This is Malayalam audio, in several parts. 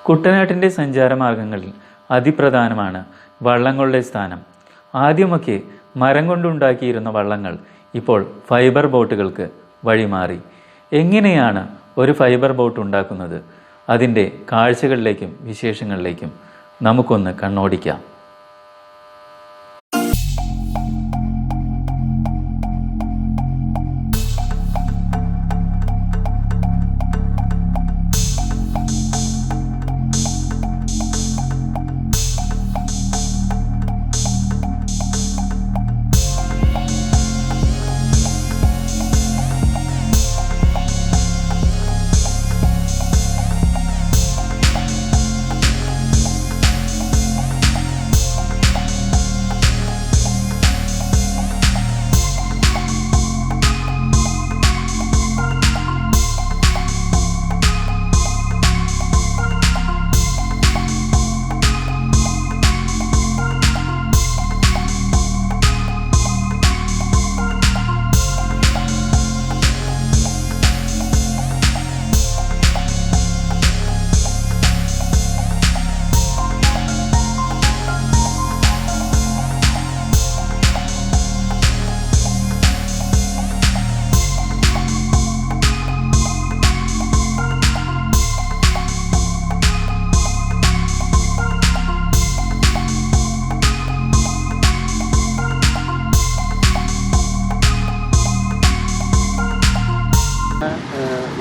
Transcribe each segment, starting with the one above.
കുട്ടനാട്ടിൻ്റെ സഞ്ചാരമാർഗങ്ങളിൽ അതിപ്രധാനമാണ് വള്ളങ്ങളുടെ സ്ഥാനം. ആദ്യമൊക്കെ മരം കൊണ്ടുണ്ടാക്കിയിരുന്ന വള്ളങ്ങൾ ഇപ്പോൾ ഫൈബർ ബോട്ടുകൾക്ക് വഴിമാറി. എങ്ങനെയാണ് ഒരു ഫൈബർ ബോട്ട് ഉണ്ടാക്കുന്നത്? അതിൻ്റെ കാഴ്ചകളിലേക്കും വിശേഷങ്ങളിലേക്കും നമുക്കൊന്ന് കണ്ണോടിക്കാം.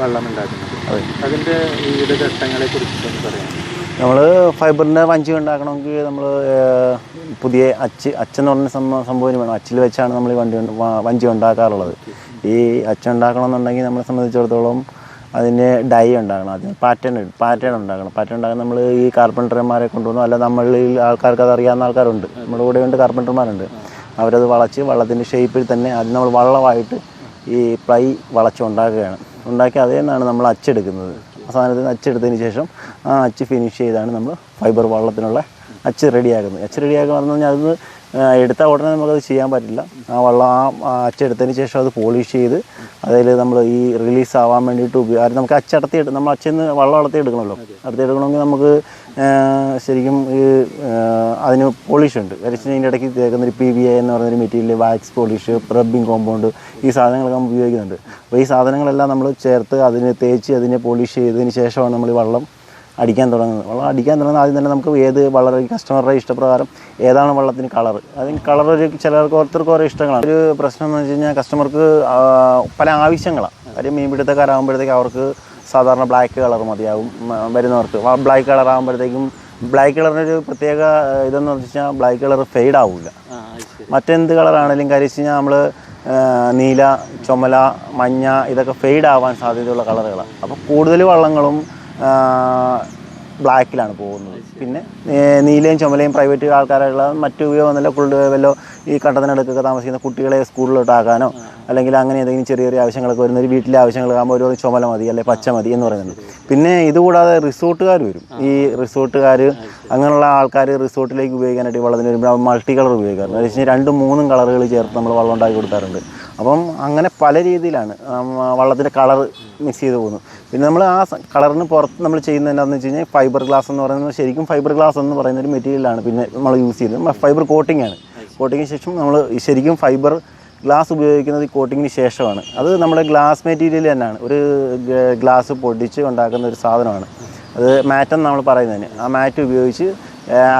വെള്ളം ഉണ്ടാക്കുന്നത് അതിൻ്റെ വിവിധ ഘട്ടങ്ങളെ കുറിച്ച് പറയാം. നമ്മൾ ഫൈബറിൻ്റെ വഞ്ചി ഉണ്ടാക്കണമെങ്കിൽ നമ്മൾ പുതിയ അച്ചെന്ന് പറഞ്ഞ സംഭവം വേണം. അച്ചിൽ വെച്ചാണ് നമ്മൾ ഈ വഞ്ചി ഉണ്ടാക്കാറുള്ളത്. ഈ അച്ചുണ്ടാക്കണമെന്നുണ്ടെങ്കിൽ നമ്മളെ സംബന്ധിച്ചിടത്തോളം അതിന് ഡൈ ഉണ്ടാക്കണം, അതിന് പാറ്റേൺ ഉണ്ടാക്കണം. പാറ്റേൺ ഉണ്ടാക്കാൻ നമ്മൾ ഈ കാർപ്പൻറ്റർമാരെ കൊണ്ടുവന്നു, അല്ല നമ്മളിൽ ആൾക്കാർക്ക് അത് അറിയാവുന്ന ആൾക്കാരുണ്ട്, നമ്മുടെ കൂടെ ഉണ്ട് കാർപ്പൻറ്റർമാരുണ്ട്. അവരത് വളച്ച് വള്ളത്തിൻ്റെ ഷേപ്പിൽ തന്നെ അത് നമ്മൾ വള്ളമായിട്ട് ഈ പ്ലൈ വളച്ചുണ്ടാക്കുകയാണ്. ഉണ്ടാക്കി അതേ നിന്നാണ് നമ്മൾ അച്ചെടുക്കുന്നത്. ആ സാധനത്തിന് അച്ചെടുത്തതിന് ശേഷം ആ അച്ച് ഫിനിഷ് ചെയ്താണ് നമ്മൾ ഫൈബർ വള്ളത്തിനുള്ള അച്ച് റെഡിയാക്കുന്നത്. അച്ച് റെഡിയാക്കുക പറഞ്ഞു കഴിഞ്ഞാൽ അത് എടുത്ത ഉടനെ നമുക്കത് ചെയ്യാൻ പറ്റില്ല. ആ വള്ളം ആ അച്ചെടുത്തതിന് ശേഷം അത് പോളിഷ് ചെയ്ത് അതിൽ നമ്മൾ ഈ റിലീസ് ആവാൻ വേണ്ടിയിട്ട് നമുക്ക് നമ്മൾ അച്ചെന്ന് വള്ളം അടത്തിയെടുക്കണമല്ലോ. അടത്തിയെടുക്കണമെങ്കിൽ നമുക്ക് ശരിക്കും ഈ അതിന് പോളിഷ് ഉണ്ട്. വരച്ചതിൻ്റെ ഇടയ്ക്ക് തേക്കുന്നൊരു PVA എന്ന് പറയുന്നൊരു material, wax polish, rubbing compound, ഈ സാധനങ്ങളൊക്കെ നമ്മൾ ഉപയോഗിക്കുന്നുണ്ട്. അപ്പോൾ ഈ സാധനങ്ങളെല്ലാം നമ്മൾ ചേർത്ത് അതിനെ തേച്ച് അതിനെ പോളിഷ് ചെയ്തതിന് ശേഷമാണ് നമ്മൾ ഈ വള്ളം അടിക്കാൻ തുടങ്ങുന്നത്. വള്ളം അടിക്കാൻ തുടങ്ങുന്നത് ആദ്യം തന്നെ നമുക്ക് ഏത് വളരെ കസ്റ്റമറുടെ ഇഷ്ടപ്രകാരം ഏതാണ് വള്ളത്തിന് കളർ, അതിന് കളർ ചിലർക്ക് ഓരോരുത്തർക്ക് ഓരോ ഇഷ്ടങ്ങളാണ്. ഒരു പ്രശ്നം എന്ന് വെച്ച് കഴിഞ്ഞാൽ കസ്റ്റമർക്ക് പല ആവശ്യങ്ങളാണ്. കാര്യം മീൻപിടുത്തക്കാരാകുമ്പോഴത്തേക്ക് അവർക്ക് സാധാരണ ബ്ലാക്ക് കളർ മതിയാവും. വരുന്നവർക്ക് ബ്ലാക്ക് കളർ ആകുമ്പോഴത്തേക്കും ബ്ലാക്ക് കളറിനൊരു പ്രത്യേക ഇതെന്ന് വെച്ചാൽ ബ്ലാക്ക് കളർ ഫെയ്ഡ് ആവില്ല. മറ്റെന്ത് കളറാണെങ്കിലും കാര്യം വെച്ച് കഴിഞ്ഞാൽ നമ്മൾ നീല, ചുമല, മഞ്ഞ ഇതൊക്കെ ഫെയ്ഡ് ആവാൻ സാധ്യതയുള്ള കളറുകളാണ്. അപ്പോൾ കൂടുതൽ വള്ളങ്ങളും ബ്ലാക്കിലാണ് പോകുന്നത്. പിന്നെ നീലയും ചുമലയും പ്രൈവറ്റ് ആൾക്കാരുള്ള മറ്റു വല്ലോ ഈ കണ്ടത്തിനടുക്കൊക്കെ താമസിക്കുന്ന കുട്ടികളെ സ്കൂളിലോട്ടാക്കാനോ അല്ലെങ്കിൽ അങ്ങനെ എന്തെങ്കിലും ചെറിയ ചെറിയ ആവശ്യങ്ങളൊക്കെ വരുന്ന ഒരു വീട്ടിലെ ആവശ്യങ്ങളാകുമ്പോൾ ഒരു ചുമല മതി അല്ലെങ്കിൽ പച്ച മതി എന്ന് പറയുന്നുണ്ട്. പിന്നെ ഇതുകൂടാതെ റിസോർട്ടുകാർ വരും. ഈ റിസോർട്ടുകാർ അങ്ങനെയുള്ള ആൾക്കാർ റിസോർട്ടിലേക്ക് ഉപയോഗിക്കാനായിട്ട് വള്ളത്തിന് വരുമ്പോൾ മൾട്ടി കളർ ഉപയോഗിക്കാറുണ്ട്. എന്ന് വെച്ച് കഴിഞ്ഞാൽ 2-3 കളറുകൾ ചേർത്ത് നമ്മൾ വള്ളം ഉണ്ടാക്കി കൊടുക്കാറുണ്ട്. അപ്പം അങ്ങനെ പല രീതിയിലാണ് വള്ളത്തിൻ്റെ കളർ മിക്സ് ചെയ്ത് പോകുന്നത്. പിന്നെ നമ്മൾ ആ കളറിന് പുറത്ത് നമ്മൾ ചെയ്യുന്നത് എന്താണെന്ന് വെച്ച് കഴിഞ്ഞാൽ ഫൈബർ ഗ്ലാസ് എന്ന് പറയുന്നത് ശരിക്കും ഫൈബർ ഗ്ലാസ് എന്ന് പറയുന്ന ഒരു മെറ്റീരിയലാണ് പിന്നെ നമ്മൾ യൂസ് ചെയ്യുന്നത്. ഫൈബർ കോട്ടിംഗ് ആണ്. കോട്ടിങ്ങിന് ശേഷം നമ്മൾ ശരിക്കും ഫൈബർ ഗ്ലാസ് ഉപയോഗിക്കുന്നത് കോട്ടിങ്ങിന് ശേഷമാണ്. അത് നമ്മുടെ ഗ്ലാസ് മെറ്റീരിയൽ തന്നെയാണ്. ഒരു ഗ്ലാസ് പൊടിച്ച് ഉണ്ടാക്കുന്ന ഒരു സാധനമാണ് അത്. മാറ്റെന്ന് നമ്മൾ പറയുന്നതിന് ആ മാറ്റ് ഉപയോഗിച്ച്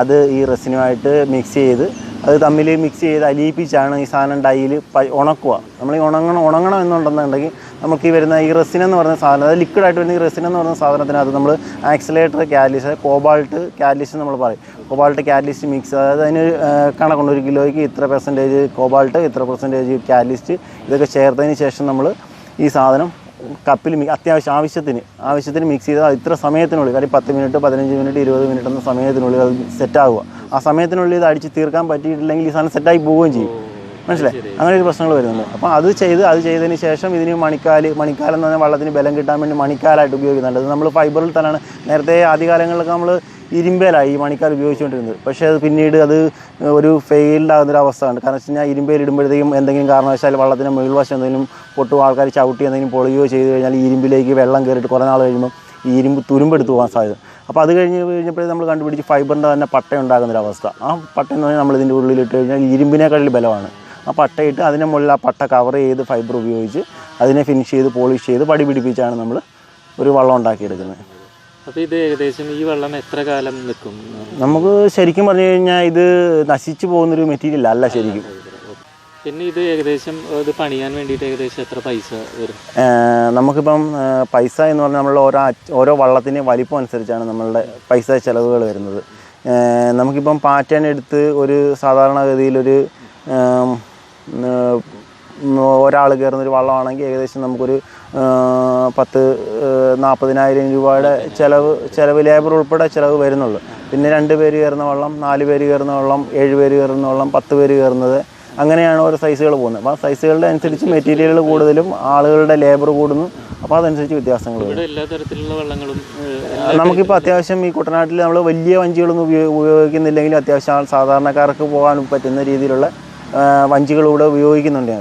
അത് ഈ റെസിനുമായിട്ട് മിക്സ് ചെയ്ത് അത് തമ്മിൽ മിക്സ് ചെയ്ത് അലിയിപ്പിച്ചാണ് ഈ സാധനം ഡൈയിൽ ഉണക്കുക. നമ്മൾ ഈ ഉണങ്ങണം എന്നുണ്ടെന്നുണ്ടെങ്കിൽ നമുക്ക് ഈ വരുന്ന ഈ റെസിൻ എന്ന് പറയുന്ന സാധനം, അത് ലിക്വിഡായിട്ട് വരുന്ന ഈ റെസിൻ എന്ന് പറയുന്ന സാധനത്തിനകത്ത് നമ്മൾ ആക്സിലേറ്റർ കാറ്റലിസ്റ്റ്, കോബാൾട്ട് കാറ്റലിസ്റ്റ് നമ്മൾ പറയും. കോബാൾട്ട് കാറ്റലിസ്റ്റ് മിക്സ്, അതായത് അതിന് കണക്കുണ്ട്. 1 കിലോയ്ക്ക് ഇത്ര പെർസെൻറ്റേജ് കോബാൾട്ട്, ഇത്ര പെർസെൻറ്റേജ് കാറ്റലിസ്റ്റ്, ഇതൊക്കെ ചേർത്തതിന് ശേഷം നമ്മൾ ഈ സാധനം കപ്പിൽ ആവശ്യത്തിന് മിക്സ് ചെയ്താൽ ഇത്ര സമയത്തിനുള്ളിൽ, കാര്യം 10 മിനിറ്റ്, 15 മിനിറ്റ്, 20 മിനിറ്റ് എന്ന സമയത്തിനുള്ളിൽ അത് സെറ്റാവുക. ആ സമയത്തിനുള്ളിൽ ഇത് അടിച്ച് തീർക്കാൻ പറ്റിയിട്ടില്ലെങ്കിൽ ഈ സാധനം സെറ്റായി പോവുകയും ചെയ്യും. മനസ്സിലായി? അങ്ങനെ ഒരു പ്രശ്നങ്ങൾ വരുന്നുണ്ട്. അപ്പോൾ അത് ചെയ്തതിന് ശേഷം ഇതിന് മണിക്കാലെന്ന് പറഞ്ഞാൽ വള്ളത്തിന് ബലം കിട്ടാൻ വേണ്ടി മണിക്കാലായിട്ട് ഉപയോഗിക്കുന്നുണ്ട്. അത് നമ്മൾ ഫൈബറിൽ തന്നെയാണ്. നേരത്തെ ആദ്യകാലങ്ങളിലൊക്കെ നമ്മൾ ഇരുമ്പേലായി ഈ മണിക്കാൽ ഉപയോഗിച്ചുകൊണ്ടിരുന്നത്. പക്ഷേ അത് പിന്നീട് അത് ഒരു ഫെയിൽഡ് ആകുന്നൊരവസ്ഥ ഉണ്ട്. കാരണം വെച്ച് കഴിഞ്ഞാൽ ഇരുമ്പേലിടുമ്പോഴത്തേക്കും എന്തെങ്കിലും കാരണവശാൽ വള്ളത്തിൻ്റെ മുകൾവശം എന്തെങ്കിലും പൊട്ടും, ആൾക്കാർ ചവിട്ടി എന്തെങ്കിലും പൊളിയോ ചെയ്ത് കഴിഞ്ഞാൽ ഈ ഇരുമ്പിലേക്ക് വെള്ളം കയറിയിട്ട് കുറേ നാൾ കഴിയുമ്പോൾ ഈ ഇരുമ്പ് തുരുമ്പെടുത്ത് പോകാൻ സാധ്യത. അപ്പോൾ അത് കഴിഞ്ഞപ്പോഴേ നമ്മൾ കണ്ടുപിടിച്ച് ഫൈബറിൻ്റെ തന്നെ പട്ട ഉണ്ടാകുന്നൊരവസ്ഥ. ആ പട്ട എന്ന് പറഞ്ഞാൽ നമ്മൾ ഇതിൻ്റെ ഉള്ളിലിട്ട് കഴിഞ്ഞാൽ ഇരുമ്പിനേക്കാളിൽ ബലമാണ്. ആ പട്ടയിട്ട് അതിൻ്റെ മുകളിൽ ആ പട്ട കവർ ചെയ്ത് ഫൈബർ ഉപയോഗിച്ച് അതിനെ ഫിനിഷ് ചെയ്ത് പോളിഷ് ചെയ്ത് പടി പിടിപ്പിച്ചാണ് നമ്മൾ ഒരു വള്ളം ഉണ്ടാക്കിയെടുക്കുന്നത്. അപ്പോൾ ഇത് ഏകദേശം ഈ വെള്ളം എത്ര കാലം നിൽക്കും? നമുക്ക് ശരിക്കും പറഞ്ഞു കഴിഞ്ഞാൽ ഇത് നശിച്ചു പോകുന്നൊരു മെറ്റീരിയൽ അല്ല ശരിക്കും. പിന്നെ ഇത് ഏകദേശം ഇത് പണിയാൻ വേണ്ടിയിട്ട് ഏകദേശം എത്ര പൈസ വരും? നമുക്കിപ്പം പൈസ എന്ന് പറഞ്ഞാൽ നമ്മളുടെ ഓരോ വള്ളത്തിൻ്റെ വലിപ്പം അനുസരിച്ചാണ് നമ്മളുടെ പൈസ ചിലവുകൾ വരുന്നത്. നമുക്കിപ്പം പാറ്റേൺ എടുത്ത് ഒരു സാധാരണഗതിയിലൊരു ഒരാൾ കയറുന്നൊരു വള്ളമാണെങ്കിൽ ഏകദേശം നമുക്കൊരു 40,000-40,000 രൂപയുടെ ചിലവ് ലേബർ ഉൾപ്പെടെ ചിലവ് വരുന്നുള്ളൂ. പിന്നെ 2 പേര് കയറുന്ന വള്ളം, 4 പേര് കയറുന്ന വള്ളം, 7 പേര് കയറുന്ന വള്ളം, 10 പേര് കയറുന്നത്, അങ്ങനെയാണ് ഓരോ സൈസുകൾ പോകുന്നത്. അപ്പോൾ ആ സൈസുകളുടെ അനുസരിച്ച് മെറ്റീരിയലുകൾ കൂടുതലും ആളുകളുടെ ലേബർ കൂടുന്നു. അപ്പോൾ അതനുസരിച്ച് വ്യത്യാസങ്ങൾ വരും. എല്ലാ തരത്തിലുള്ള വള്ളങ്ങളും നമുക്കിപ്പോൾ അത്യാവശ്യം ഈ കുട്ടനാട്ടിൽ നമ്മൾ വലിയ വഞ്ചികളൊന്നും ഉപയോഗിക്കുന്നില്ലെങ്കിലും അത്യാവശ്യം സാധാരണക്കാർക്ക് പോകാൻ പറ്റുന്ന രീതിയിലുള്ള വഞ്ചികളിലൂടെ ഉപയോഗിക്കുന്നുണ്ട്.